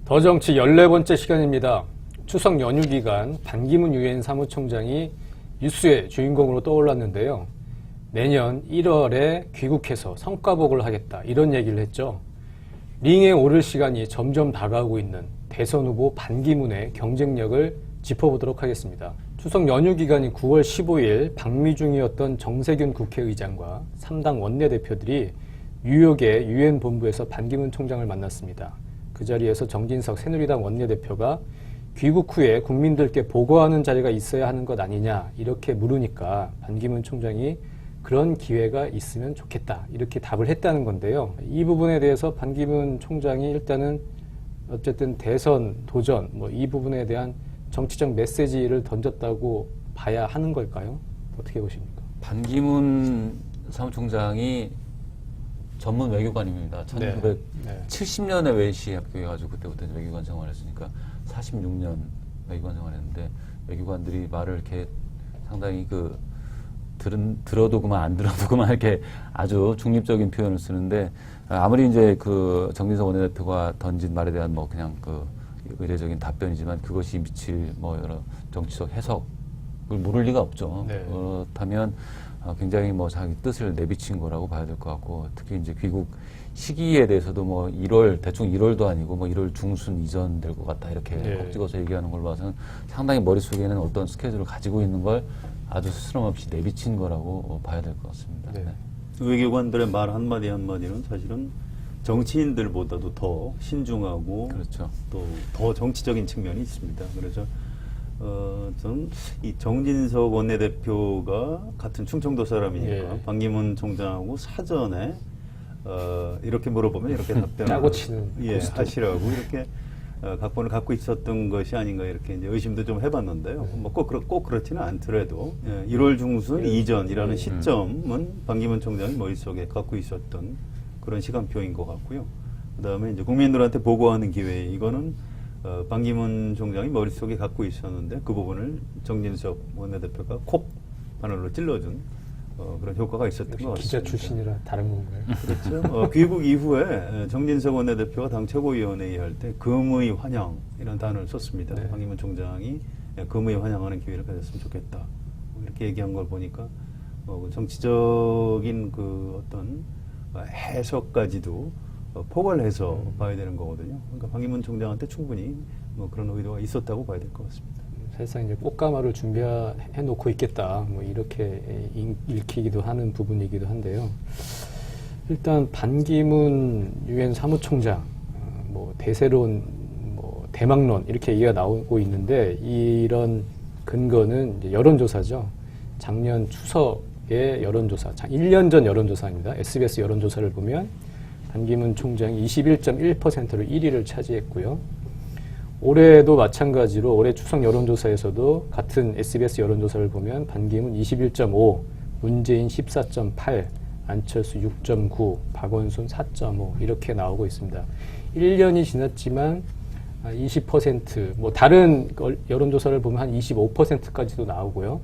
더 정치 14번째 시간입니다. 추석 연휴 기간 반기문 유엔 사무총장이 뉴스의 주인공으로 떠올랐는데요. 내년 1월에 귀국해서 성과복을 하겠다 이런 얘기를 했죠. 링에 오를 시간이 점점 다가오고 있는 대선 후보 반기문의 경쟁력을 짚어보도록 하겠습니다. 추석 연휴 기간인 9월 15일 방미 중이었던 정세균 국회의장과 3당 원내대표들이 뉴욕의 유엔 본부에서 반기문 총장을 만났습니다. 그 자리에서 정진석 새누리당 원내대표가 귀국 후에 국민들께 보고하는 자리가 있어야 하는 것 아니냐 이렇게 물으니까 반기문 총장이 그런 기회가 있으면 좋겠다 이렇게 답을 했다는 건데요. 이 부분에 대해서 반기문 총장이 일단은 어쨌든 대선 도전 이 부분에 대한 정치적 메시지를 던졌다고 봐야 하는 걸까요? 어떻게 보십니까? 반기문 사무총장이 전문 외교관입니다. 1970년에 웨이시 합격해가지고 그때부터 외교관 생활했으니까 46년 외교관 생활했는데 외교관들이 말을 이렇게 상당히 들어도 그만 안 들어도 그만 이렇게 아주 중립적인 표현을 쓰는데 아무리 이제 그 정진석 원내대표가 던진 말에 대한 그냥 의례적인 답변이지만 그것이 미칠 여러 정치적 해석을 모를 리가 없죠. 네. 그렇다면 굉장히 자기 뜻을 내비친 거라고 봐야 될 것 같고 특히 이제 귀국 시기에 대해서도 대충 1월도 아니고 1월 중순 이전 될 것 같다 이렇게 네. 꼭 찍어서 얘기하는 걸로 봐서는 상당히 머릿속에는 어떤 스케줄을 가지고 있는 걸 아주 스스럼없이 내비친 거라고 봐야 될 것 같습니다. 네. 외교관들의 말 한마디 한마디는 사실은 정치인들보다도 더 신중하고 그렇죠. 또 더 정치적인 측면이 있습니다. 그래서 저는 이 정진석 원내대표가 같은 충청도 사람이니까 예. 반기문 총장하고 사전에 이렇게 물어보면 이렇게 답변을 짜고 치는 하시라고 이렇게 각본을 갖고 있었던 것이 아닌가 이렇게 이제 의심도 좀 해봤는데요. 꼭 그렇지는 않더라도 1월 중순 이전이라는 시점은 반기문 총장이 머릿속에 갖고 있었던 그런 시간표인 것 같고요. 그다음에 이제 국민들한테 보고하는 기회 이거는 반기문 총장이 머릿속에 갖고 있었는데 그 부분을 정진석 원내대표가 콕 바늘로 찔러준 그런 효과가 있었던 것 같습니다. 기자 출신이라 다른 건가요? 그렇죠. 귀국 이후에 정진석 원내대표가 당 최고위원회의 할 때 금의 환영이라는 단어를 썼습니다. 네. 반기문 총장이 금의 환영하는 기회를 가졌으면 좋겠다. 이렇게 얘기한 걸 보니까 정치적인 어떤 해석까지도 포괄해서 봐야 되는 거거든요. 그러니까 반기문 총장한테 충분히 그런 의도가 있었다고 봐야 될 것 같습니다. 사실상 이제 꽃가마를 준비해 놓고 있겠다 이렇게 읽히기도 하는 부분이기도 한데요. 일단 반기문 유엔 사무총장 대세론 대망론 이렇게 얘기가 나오고 있는데 이런 근거는 이제 여론조사죠. 작년 추석의 여론조사, 1년 전 여론조사입니다. SBS 여론조사를 보면 반기문 총장이 21.1%로 1위를 차지했고요. 올해도 마찬가지로 올해 추석 여론조사에서도 같은 SBS 여론조사를 보면 반기문 21.5, 문재인 14.8, 안철수 6.9, 박원순 4.5 이렇게 나오고 있습니다. 1년이 지났지만 20%, 다른 여론조사를 보면 한 25%까지도 나오고요.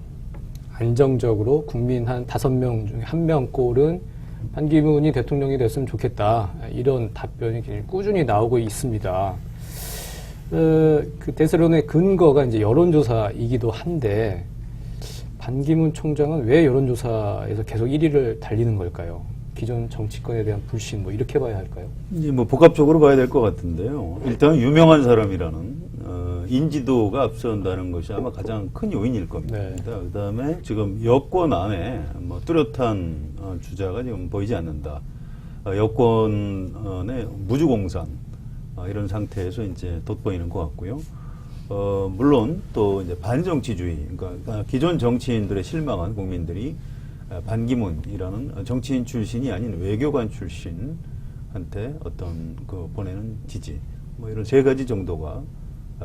안정적으로 국민 한 5명 중에 1명 꼴은 반기문이 대통령이 됐으면 좋겠다. 이런 답변이 꾸준히 나오고 있습니다. 그 대세론의 근거가 이제 여론조사이기도 한데 반기문 총장은 왜 여론조사에서 계속 1위를 달리는 걸까요? 기존 정치권에 대한 불신 이렇게 봐야 할까요? 이제 복합적으로 봐야 될 것 같은데요. 일단 유명한 사람이라는 인지도가 앞선다는 것이 아마 가장 큰 요인일 겁니다. 네. 그다음에 지금 여권 안에 뚜렷한 주자가 지금 보이지 않는다. 여권의 무주공산 이런 상태에서 이제 돋보이는 것 같고요. 물론 또 이제 반정치주의, 그러니까 기존 정치인들의 실망한 국민들이 반기문이라는 정치인 출신이 아닌 외교관 출신한테 어떤 보내는 지지, 이런 세 가지 정도가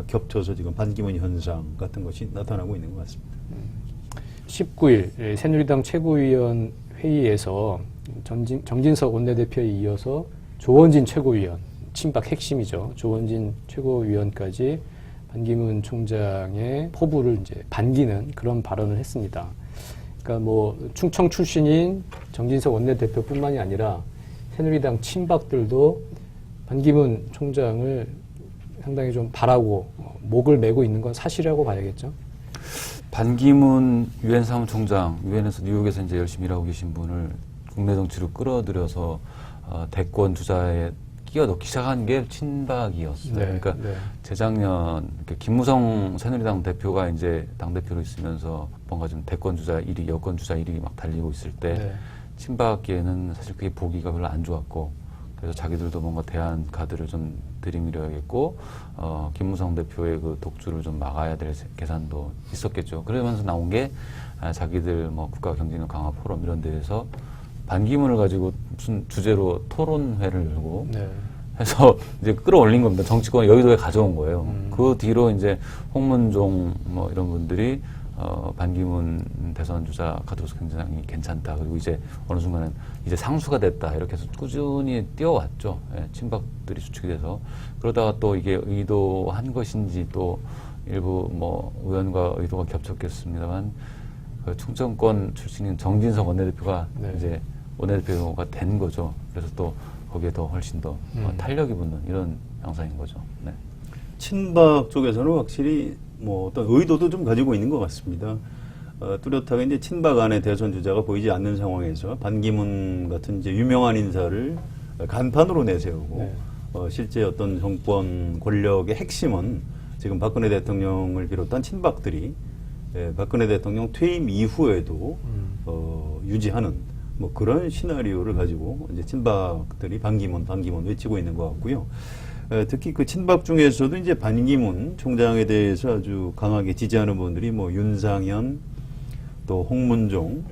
겹쳐서 지금 반기문 현상 같은 것이 나타나고 있는 것 같습니다. 19일 새누리당 최고위원 회의에서 정진석 원내대표에 이어서 조원진 최고위원, 친박 핵심이죠. 조원진 최고위원까지 반기문 총장의 포부를 이제 반기는 그런 발언을 했습니다. 그러니까 충청 출신인 정진석 원내대표뿐만이 아니라 새누리당 친박들도 반기문 총장을 상당히 좀 바라고 목을 메고 있는 건 사실이라고 봐야겠죠. 반기문 유엔 사무총장, 유엔에서 뉴욕에서 이제 열심히 일하고 계신 분을 국내 정치로 끌어들여서 대권 주자에 끼워넣기 시작한 게 친박이었어요. 네, 그러니까 네. 재작년 김무성 새누리당 대표가 이제 당 대표로 있으면서 뭔가 좀 대권 주자 1위, 여권 주자 1위 막 달리고 있을 때 네. 친박계에는 사실 그게 보기가 별로 안 좋았고, 그래서 자기들도 뭔가 대안 카드를 좀 들이밀어야겠고, 김무성 대표의 그 독주를 좀 막아야 될 계산도 있었겠죠. 그러면서 나온 게 자기들 뭐 국가 경쟁력 강화 포럼 이런 데에서 반기문을 가지고 무슨 주제로 토론회를 열고 네. 해서 이제 끌어올린 겁니다. 정치권 여의도에 가져온 거예요. 그 뒤로 이제 홍문종 뭐 이런 분들이 반기문 대선 주자 카드로서 굉장히 괜찮다. 그리고 이제 어느 순간은 이제 상수가 됐다. 이렇게 해서 꾸준히 뛰어왔죠. 예, 친박들이 수축이 돼서. 그러다가 또 이게 의도한 것인지 또 일부 뭐 의원과 의도가 겹쳤겠습니다만 그 충청권 출신인 정진석 원내대표가 네. 이제 원내대표가 된 거죠. 그래서 또 거기에 더 훨씬 더 탄력이 붙는 이런 양상인 거죠. 네. 친박 쪽에서는 확실히 뭐 어떤 의도도 좀 가지고 있는 것 같습니다. 뚜렷하게 이제 친박 안에 대선 주자가 보이지 않는 상황에서 반기문 같은 이제 유명한 인사를 간판으로 내세우고 네. 실제 어떤 정권 권력의 핵심은 지금 박근혜 대통령을 비롯한 친박들이 박근혜 대통령 퇴임 이후에도 유지하는 뭐 그런 시나리오를 가지고 이제 친박들이 반기문 외치고 있는 것 같고요. 특히 그 친박 중에서도 이제 반기문 총장에 대해서 아주 강하게 지지하는 분들이 뭐 윤상현, 또 홍문종,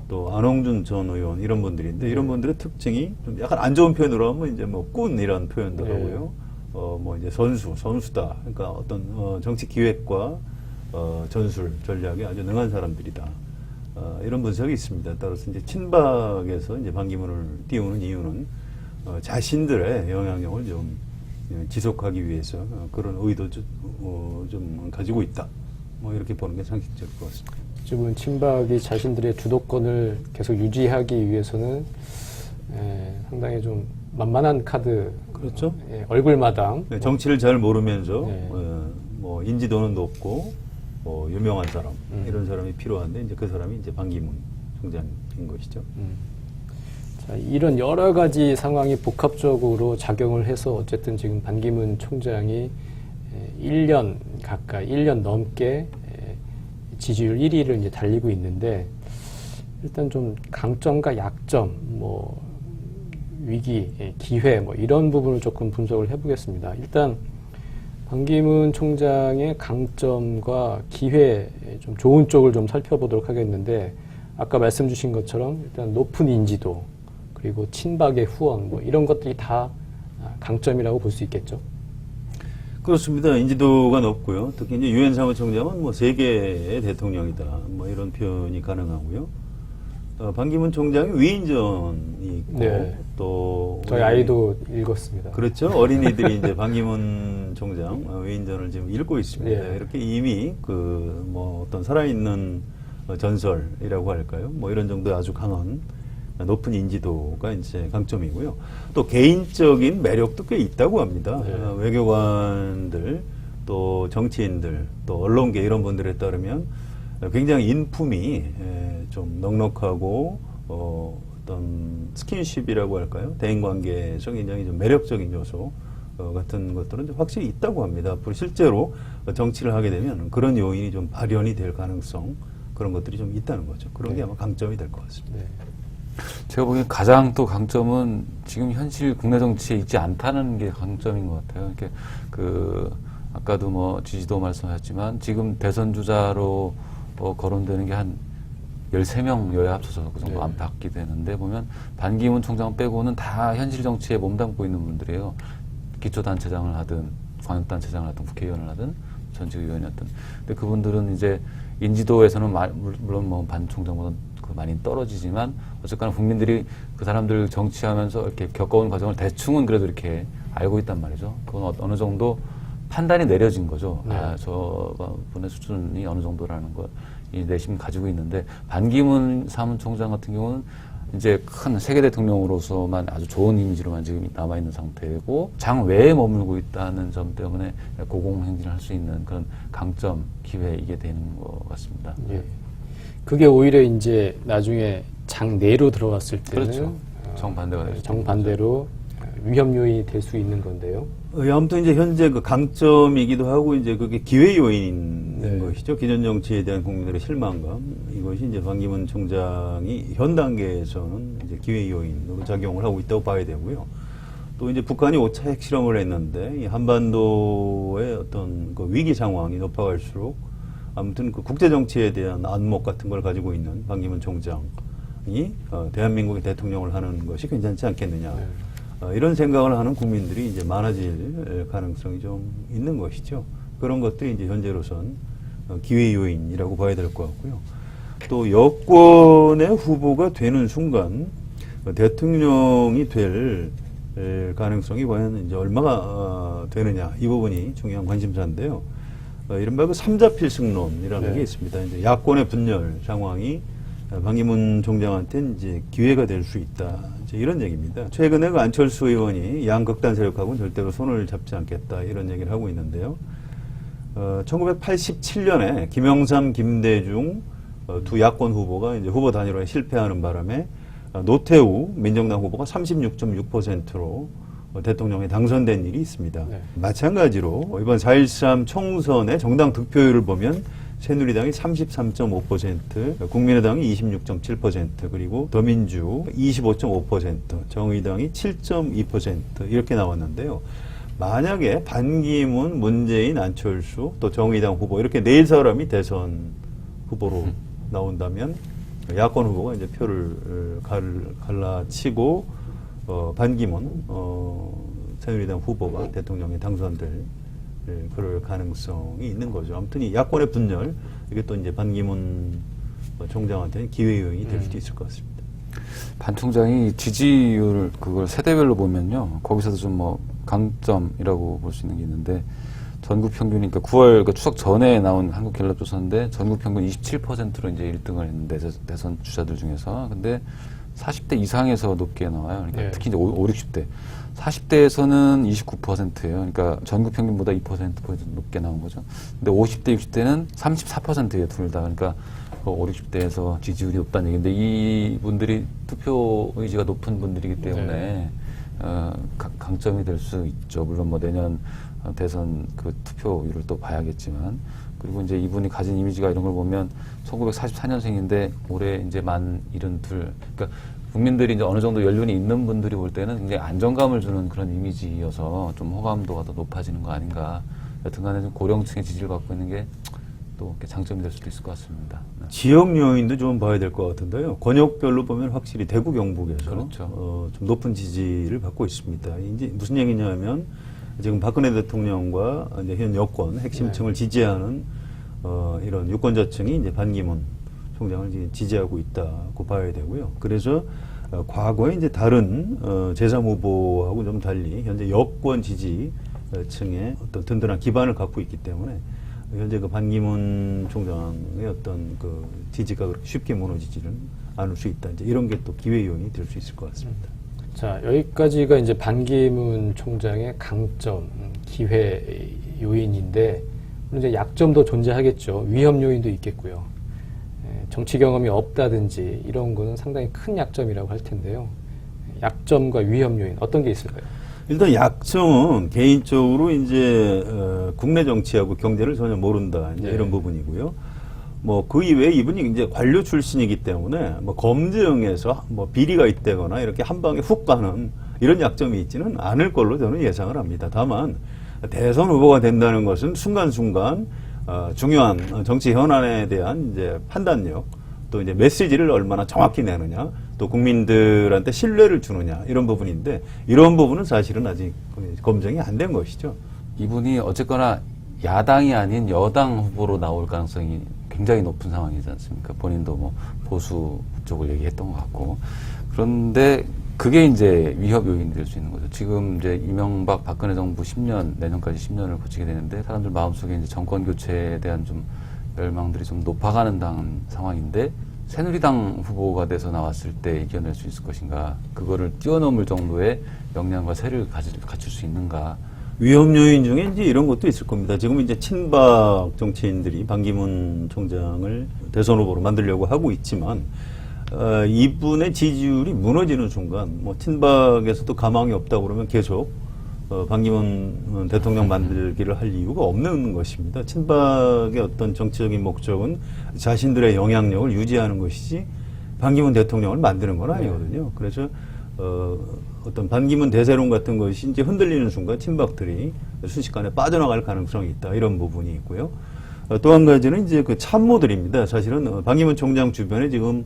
또 안홍준 전 의원 이런 분들인데 이런 분들의 특징이 좀 약간 안 좋은 표현으로 하면 이제 뭐 꾼 이런 표현도 네. 하고요. 뭐 이제 선수다. 그러니까 어떤 정치 기획과 전술 전략에 아주 능한 사람들이다. 이런 분석이 있습니다. 따라서 이제 친박에서 이제 반기문을 띄우는 이유는 자신들의 영향력을 좀 지속하기 위해서 그런 의도 좀 가지고 있다. 뭐 이렇게 보는 게 상식적일 것 같습니다. 지금은 친박이 자신들의 주도권을 계속 유지하기 위해서는 상당히 좀 만만한 카드. 그렇죠. 얼굴마당. 네, 정치를 잘 모르면서 네. 뭐 인지도는 높고 유명한 사람 이런 사람이 필요한데 이제 그 사람이 이제 반기문 총장인 것이죠. 자, 이런 여러 가지 상황이 복합적으로 작용을 해서 어쨌든 지금 반기문 총장이 1년 가까이, 1년 넘게 지지율 1위를 이제 달리고 있는데 일단 좀 강점과 약점, 뭐 위기, 기회 뭐 이런 부분을 조금 분석을 해보겠습니다. 일단 반기문 총장의 강점과 기회 좀 좋은 쪽을 좀 살펴보도록 하겠는데 아까 말씀 주신 것처럼 일단 높은 인지도 그리고 친박의 후원 뭐 이런 것들이 다 강점이라고 볼 수 있겠죠. 그렇습니다. 인지도가 높고요. 특히 이제 유엔 사무총장은 뭐 세계의 대통령이다. 뭐 이런 표현이 가능하고요. 반기문 총장이 위인전이 있고 네. 또 저희 아이도 읽었습니다. 그렇죠. 어린이들이 이제 반기문 총장 위인전을 지금 읽고 있습니다. 네. 이렇게 이미 그 뭐 어떤 살아있는 전설이라고 할까요? 뭐 이런 정도의 아주 강한 높은 인지도가 이제 강점이고요. 또 개인적인 매력도 꽤 있다고 합니다. 네. 외교관들, 또 정치인들, 또 언론계 이런 분들에 따르면 굉장히 인품이 좀 넉넉하고 어떤 스킨십이라고 할까요? 대인관계에서 굉장히 좀 매력적인 요소 같은 것들은 확실히 있다고 합니다. 앞으로 실제로 정치를 하게 되면 그런 요인이 좀 발현이 될 가능성 그런 것들이 좀 있다는 거죠. 그런 게 아마 강점이 될 것 같습니다. 네. 제가 보기엔 가장 또 강점은 지금 현실 국내 정치에 있지 않다는 게 강점인 것 같아요. 이렇게 아까도 뭐 지지도 말씀하셨지만 지금 대선 주자로 거론되는 게 한 13명 여야 합쳐서 그 정도 네. 안팎이 되는데 보면 반기문 총장 빼고는 다 현실 정치에 몸담고 있는 분들이에요. 기초단체장을 하든 광역단체장을 하든 국회의원을 하든 전직 의원이었든. 근데 그분들은 이제 인지도에서는 물론 뭐 반 총장보다 많이 떨어지지만 어쨌거나 국민들이 그 사람들 정치하면서 이렇게 겪어온 과정을 대충은 그래도 이렇게 알고 있단 말이죠. 그건 어느 정도 판단이 내려진 거죠. 네. 저분의 수준이 어느 정도라는 걸 이 내심 가지고 있는데 반기문 사무총장 같은 경우는 이제 큰 세계 대통령으로서만 아주 좋은 이미지로만 지금 남아있는 상태고 장외에 머물고 있다는 점 때문에 고공행진을 할 수 있는 그런 강점, 기회 이게 되는 것 같습니다. 예. 그게 오히려 이제 나중에 장내로 들어왔을 때는 그렇죠. 정반대가 될 수 정반대로 위험 요인이 될 수 있는 건데요. 아무튼 이제 현재 그 강점이기도 하고 이제 그게 기회 요인인 네. 것이죠. 기존 정치에 대한 국민들의 실망감. 이것이 이제 반기문 총장이 현 단계에서는 이제 기회 요인으로 작용을 하고 있다고 봐야 되고요. 또 이제 북한이 5차 핵실험을 했는데 이 한반도의 어떤 그 위기 상황이 높아갈수록 아무튼 그 국제 정치에 대한 안목 같은 걸 가지고 있는 반기문 총장이 대한민국의 대통령을 하는 것이 괜찮지 않겠느냐. 네. 이런 생각을 하는 국민들이 이제 많아질 가능성이 좀 있는 것이죠. 그런 것들이 이제 현재로선 기회 요인이라고 봐야 될 것 같고요. 또 여권의 후보가 되는 순간 대통령이 될 가능성이 과연 이제 얼마가 되느냐 이 부분이 중요한 관심사인데요. 이른바 그 삼자필승론이라는 네. 게 있습니다. 이제 야권의 분열 상황이 반기문 총장한테는 이제 기회가 될 수 있다. 이제 이런 얘기입니다. 최근에 그 안철수 의원이 양극단 세력하고는 절대로 손을 잡지 않겠다. 이런 얘기를 하고 있는데요. 1987년에 김영삼, 김대중 두 야권 후보가 이제 후보 단일화에 실패하는 바람에 노태우 민정당 후보가 36.6%로 대통령에 당선된 일이 있습니다. 네. 마찬가지로 이번 4.13 총선의 정당 득표율을 보면 새누리당이 33.5%, 국민의당이 26.7%, 그리고 더민주 25.5%, 정의당이 7.2% 이렇게 나왔는데요. 만약에 반기문, 문재인, 안철수, 또 정의당 후보 이렇게 네 사람이 대선 후보로 나온다면 야권 후보가 이제 표를 갈라치고 반기문, 새누리당 후보가 대통령에 당선될 그럴 가능성이 있는 거죠. 아무튼 이 야권의 분열 이게 또 이제 반기문 총장한테는 기회 요인이 될 수도 있을 것 같습니다. 반 총장이 지지율 그걸 세대별로 보면요, 거기서도 좀 뭐 강점이라고 볼 수 있는 게 있는데 전국 평균이니까 9월 그 추석 전에 나온 한국갤럽조사인데 전국 평균 27%로 이제 1등을 했는데 대선 주자들 중에서 근데 40대 이상에서 높게 나와요. 그러니까 네. 특히 이제 5, 60대. 40대에서는 29%예요. 그러니까 전국 평균보다 2%포인트 높게 나온 거죠. 근데 50대, 60대는 34%예요, 둘 다. 그러니까 5, 60대에서 지지율이 높다는 얘기인데 이분들이 투표 의지가 높은 분들이기 때문에 네. 강점이 될 수 있죠. 물론 뭐 내년 대선 그 투표율을 또 봐야겠지만 그리고 이제 이분이 가진 이미지가 이런 걸 보면 1944년생인데 올해 이제 만 72. 그러니까 국민들이 이제 어느 정도 연륜이 있는 분들이 볼 때는 굉장히 안정감을 주는 그런 이미지여서 좀 호감도가 더 높아지는 거 아닌가. 여튼간에 좀 고령층의 지지를 받고 있는 게 또 장점이 될 수도 있을 것 같습니다. 네. 지역 요인도 좀 봐야 될 것 같은데요. 권역별로 보면 확실히 대구, 경북에서 그렇죠. 좀 높은 지지를 받고 있습니다. 이제 무슨 얘기냐면 지금 박근혜 대통령과 이제 현 여권 핵심층을 지지하는 이런 유권자층이 이제 반기문 총장을 이제 지지하고 있다고 봐야 되고요. 그래서 과거에 이제 다른 제3 후보하고 좀 달리 현재 여권 지지층의 어떤 든든한 기반을 갖고 있기 때문에 현재 그 반기문 총장의 어떤 그 지지가 그렇게 쉽게 무너지지는 않을 수 있다. 이제 이런 게 또 기회 요인이 될 수 있을 것 같습니다. 자, 여기까지가 이제 반기문 총장의 강점, 기회 요인인데, 물론 이제 약점도 존재하겠죠. 위험 요인도 있겠고요. 정치 경험이 없다든지 이런 거는 상당히 큰 약점이라고 할 텐데요. 약점과 위험 요인 어떤 게 있을까요? 일단 약점은 개인적으로 이제 국내 정치하고 경제를 전혀 모른다 이제 네. 이런 부분이고요. 뭐 그 이외에 이분이 이제 관료 출신이기 때문에 뭐 검증에서 뭐 비리가 있다거나 이렇게 한 방에 훅 가는 이런 약점이 있지는 않을 걸로 저는 예상을 합니다. 다만 대선 후보가 된다는 것은 순간순간 중요한 정치 현안에 대한 이제 판단력 또 이제 메시지를 얼마나 정확히 내느냐 또 국민들한테 신뢰를 주느냐 이런 부분인데 이런 부분은 사실은 아직 검증이 안 된 것이죠. 이분이 어쨌거나 야당이 아닌 여당 후보로 나올 가능성이 굉장히 높은 상황이지 않습니까? 본인도 뭐 보수 쪽을 얘기했던 것 같고. 그런데 그게 이제 위협 요인이 될 수 있는 거죠. 지금 이제 이명박 박근혜 정부 10년, 내년까지 10년을 거치게 되는데 사람들 마음속에 이제 정권 교체에 대한 좀 열망들이 좀 높아가는 상황인데 새누리당 후보가 돼서 나왔을 때 이겨낼 수 있을 것인가, 그거를 뛰어넘을 정도의 역량과 세를 갖출 수 있는가. 위험 요인 중에 이제 이런 것도 있을 겁니다. 지금 이제 친박 정치인들이 반기문 총장을 대선 후보로 만들려고 하고 있지만, 이분의 지지율이 무너지는 순간, 뭐 친박에서도 가망이 없다고 그러면 계속 반기문 대통령 만들기를 할 이유가 없는 것입니다. 친박의 어떤 정치적인 목적은 자신들의 영향력을 유지하는 것이지 반기문 대통령을 만드는 건 아니거든요. 그래서 어떤 반기문 대세론 같은 것이 이제 흔들리는 순간 친박들이 순식간에 빠져나갈 가능성이 있다, 이런 부분이 있고요. 또 한 가지는 이제 그 참모들입니다. 사실은 반기문 총장 주변에 지금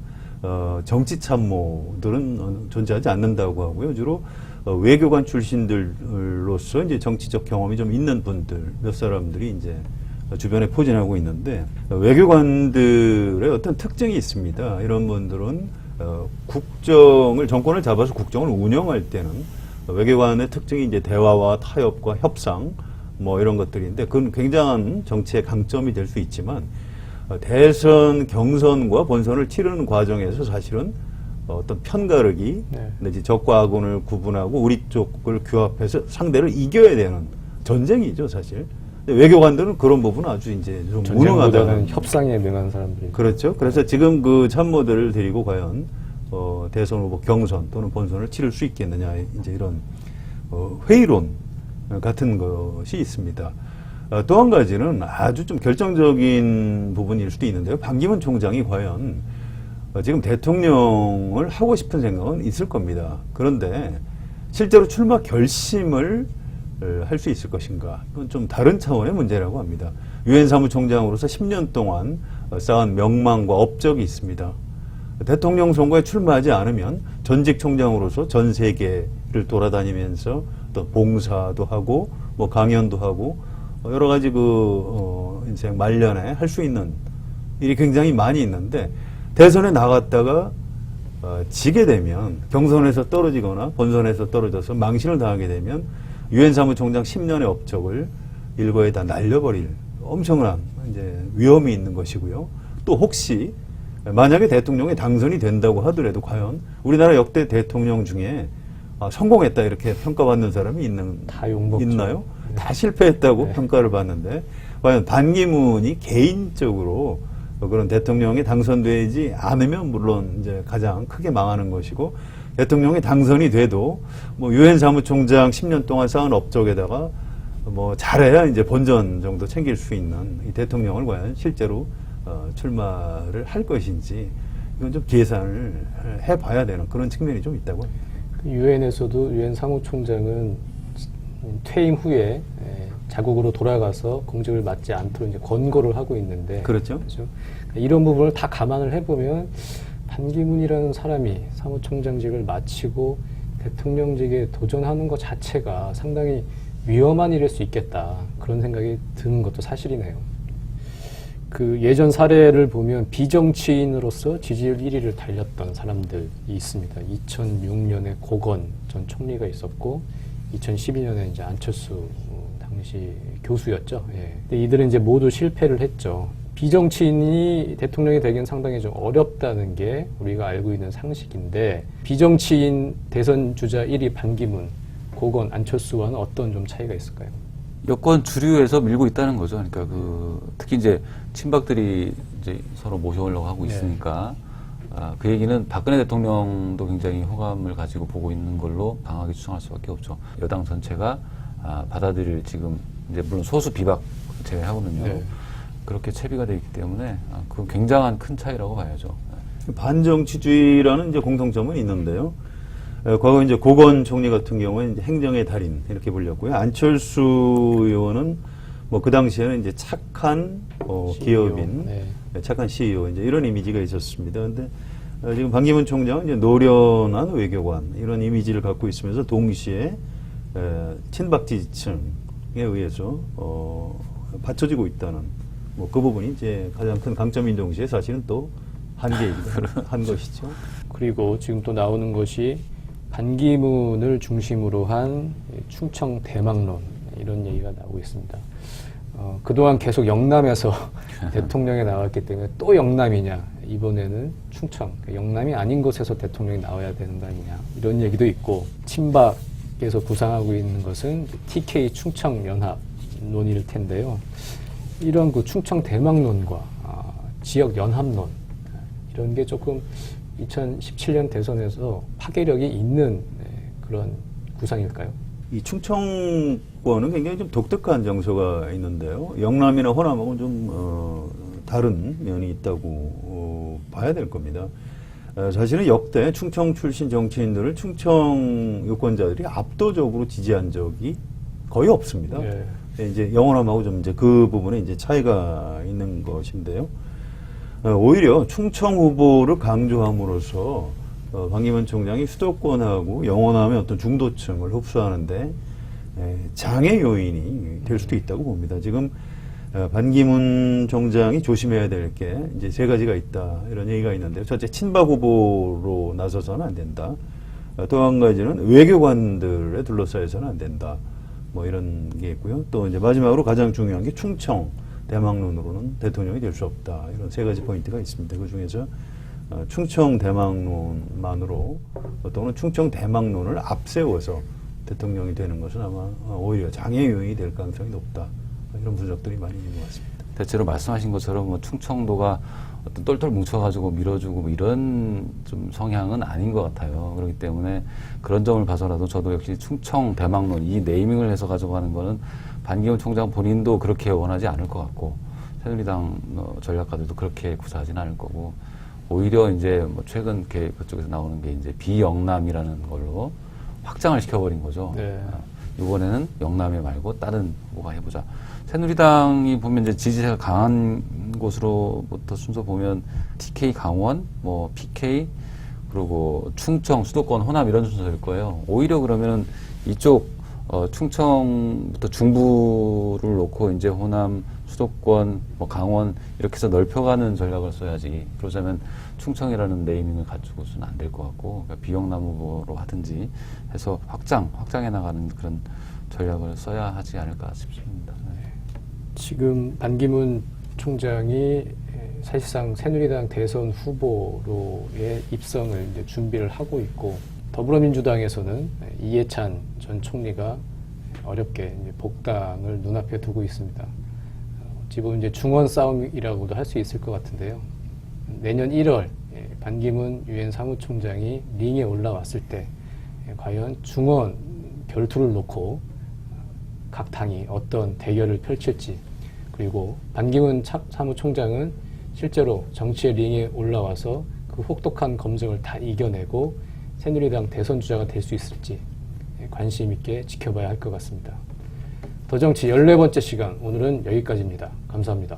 정치 참모들은 존재하지 않는다고 하고요. 주로 외교관 출신들로서 이제 정치적 경험이 좀 있는 분들 몇 사람들이 이제 주변에 포진하고 있는데, 외교관들의 어떤 특징이 있습니다. 이런 분들은 정권을 잡아서 국정을 운영할 때는 외교관의 특징이 이제 대화와 타협과 협상 뭐 이런 것들인데, 그건 굉장한 정치의 강점이 될 수 있지만, 대선, 경선과 본선을 치르는 과정에서 사실은 어떤 편가르기, 내지 적과 악원을 구분하고 우리 쪽을 규합해서 상대를 이겨야 되는 전쟁이죠, 사실. 외교관들은 그런 부분은 아주 이제 좀 무능하다는, 협상에 능한 사람들이. 그렇죠. 그래서 지금 그 참모들을 데리고 과연 대선 후보 경선 또는 본선을 치를 수 있겠느냐, 이제 이런 회의론 같은 것이 있습니다. 또 한 가지는 아주 좀 결정적인 부분일 수도 있는데요. 반기문 총장이 과연 지금 대통령을 하고 싶은 생각은 있을 겁니다. 그런데 실제로 출마 결심을 할 수 있을 것인가? 이건 좀 다른 차원의 문제라고 합니다. 유엔 사무총장으로서 10년 동안 쌓은 명망과 업적이 있습니다. 대통령 선거에 출마하지 않으면 전직 총장으로서 전 세계를 돌아다니면서 또 봉사도 하고 뭐 강연도 하고 여러 가지 인생 말년에 할 수 있는 일이 굉장히 많이 있는데, 대선에 나갔다가 지게 되면, 경선에서 떨어지거나 본선에서 떨어져서 망신을 당하게 되면 유엔 사무총장 10년의 업적을 일거에 다 날려버릴 엄청난 이제 위험이 있는 것이고요. 또 혹시 만약에 대통령이 당선이 된다고 하더라도 과연 우리나라 역대 대통령 중에 성공했다 이렇게 평가받는 사람이 있나요? 다 실패했다고 평가를 받는데, 과연 반기문이 개인적으로 그런 대통령이 당선되지 않으면 물론 이제 가장 크게 망하는 것이고, 대통령이 당선이 돼도 뭐 유엔 사무총장 10년 동안 쌓은 업적에다가 뭐 잘해야 이제 본전 정도 챙길 수 있는 이 대통령을 과연 실제로 출마를 할 것인지, 이건 좀 계산을 해봐야 되는 그런 측면이 좀 있다고 합니다. 유엔에서도 유엔 사무총장은 퇴임 후에 자국으로 돌아가서 공직을 맡지 않도록 이제 권고를 하고 있는데, 그렇죠. 이런 부분을 다 감안을 해보면 반기문이라는 사람이 사무총장직을 마치고 대통령직에 도전하는 것 자체가 상당히 위험한 일일 수 있겠다, 그런 생각이 드는 것도 사실이네요. 그 예전 사례를 보면 비정치인으로서 지지율 1위를 달렸던 사람들이 있습니다. 2006년에 고건 전 총리가 있었고, 2012년에 이제 안철수 당시 교수였죠. 예. 근데 이들은 이제 모두 실패를 했죠. 비정치인이 대통령이 되기는 상당히 좀 어렵다는 게 우리가 알고 있는 상식인데, 비정치인 대선 주자 1위 반기문, 고건, 안철수와는 어떤 좀 차이가 있을까요? 여권 주류에서 밀고 있다는 거죠. 그러니까 특히 이제 친박들이 이제 서로 모셔오려고 하고 있으니까, 그 얘기는 박근혜 대통령도 굉장히 호감을 가지고 보고 있는 걸로 강하게 추정할 수밖에 없죠. 여당 전체가 받아들일, 지금 이제 물론 소수 비박 제외하고는요. 네. 그렇게 채비가 되어 있기 때문에 그건 굉장한 큰 차이라고 봐야죠. 반정치주의라는 이제 공통점은 있는데요. 과거 이제 고건 총리 같은 경우에 이제 행정의 달인 이렇게 불렸고요. 안철수 의원은 뭐 그 당시에는 이제 착한 기업인, 네. 착한 CEO 이제 이런 이미지가 있었습니다. 근데 지금 반기문 총장은 이제 노련한 외교관 이런 이미지를 갖고 있으면서 동시에 친박 지지층에 의해서 받쳐지고 있다는 뭐 그 부분이 이제 가장 큰 강점인 동시에 사실은 또 한계이기도 한 것이죠. 그리고 지금 또 나오는 것이 반기문을 중심으로 한 충청 대망론, 이런 얘기가 나오고 있습니다. 그동안 계속 영남에서 대통령이 나왔기 때문에 또 영남이냐, 이번에는 충청, 영남이 아닌 곳에서 대통령이 나와야 되는 거 아니냐, 이런 얘기도 있고, 친박에서 구상하고 있는 것은 TK 충청 연합 논의일 텐데요. 이런 그 충청 대망론과 지역 연합론, 이런 게 조금 2017년 대선에서 파괴력이 있는 그런 구상일까요? 이 충청권은 굉장히 좀 독특한 정서가 있는데요. 영남이나 호남하고는 좀 다른 면이 있다고 봐야 될 겁니다. 사실은 역대 충청 출신 정치인들을 충청 유권자들이 압도적으로 지지한 적이 거의 없습니다. 예. 이제 영호남하고 좀 이제 그 부분에 이제 차이가 있는 것인데요. 오히려 충청 후보를 강조함으로써 반기문 총장이 수도권하고 영호남의 어떤 중도층을 흡수하는데 장애 요인이 될 수도 있다고 봅니다. 지금 반기문 총장이 조심해야 될 게 이제 세 가지가 있다, 이런 얘기가 있는데요. 첫째, 친박 후보로 나서서는 안 된다. 또 한 가지는 외교관들에 둘러싸여서는 안 된다. 뭐 이런 게 있고요. 또 이제 마지막으로 가장 중요한 게 충청 대망론으로는 대통령이 될 수 없다. 이런 세 가지 포인트가 있습니다. 그 중에서 충청 대망론만으로 또는 충청 대망론을 앞세워서 대통령이 되는 것은 아마 오히려 장애 요인이 될 가능성이 높다. 이런 분석들이 많이 있는 것 같습니다. 대체로 말씀하신 것처럼 뭐 충청도가 어떤 똘똘 뭉쳐가지고 밀어주고 뭐 이런 좀 성향은 아닌 것 같아요. 그렇기 때문에 그런 점을 봐서라도 저도 역시 충청 대망론, 이 네이밍을 해서 가져가는 거는 반기문 총장 본인도 그렇게 원하지 않을 것 같고, 새누리당 전략가들도 그렇게 구사하지는 않을 거고, 오히려 이제 뭐 최근 그쪽에서 나오는 게 이제 비영남이라는 걸로 확장을 시켜버린 거죠. 네. 이번에는 영남에 말고 다른 후보가 해보자. 새누리당이 보면 이제 지지세가 강한 곳으로부터 순서 보면 TK 강원, 뭐 PK, 그리고 충청, 수도권, 호남 이런 순서일 거예요. 오히려 그러면은 이쪽 충청부터 중부를 놓고 이제 호남, 수도권, 뭐 강원 이렇게 해서 넓혀가는 전략을 써야지. 그러자면 충청이라는 네이밍을 갖추고서는 안 될 것 같고, 그러니까 비영남 후보로 하든지 해서 확장해 나가는 그런 전략을 써야 하지 않을까 싶습니다. 네. 지금 반기문 총장이 사실상 새누리당 대선 후보로의 입성을 이제 준비를 하고 있고, 더불어민주당에서는 이해찬 전 총리가 어렵게 이제 복당을 눈앞에 두고 있습니다. 어찌 보면 이제 중원 싸움이라고도 할 수 있을 것 같은데요. 내년 1월 반기문 유엔 사무총장이 링에 올라왔을 때 과연 중원 결투를 놓고 각 당이 어떤 대결을 펼칠지, 그리고 반기문 사무총장은 실제로 정치의 링에 올라와서 그 혹독한 검증을 다 이겨내고 새누리당 대선 주자가 될 수 있을지 관심 있게 지켜봐야 할 것 같습니다. 더정치 14번째 시간, 오늘은 여기까지입니다. 감사합니다.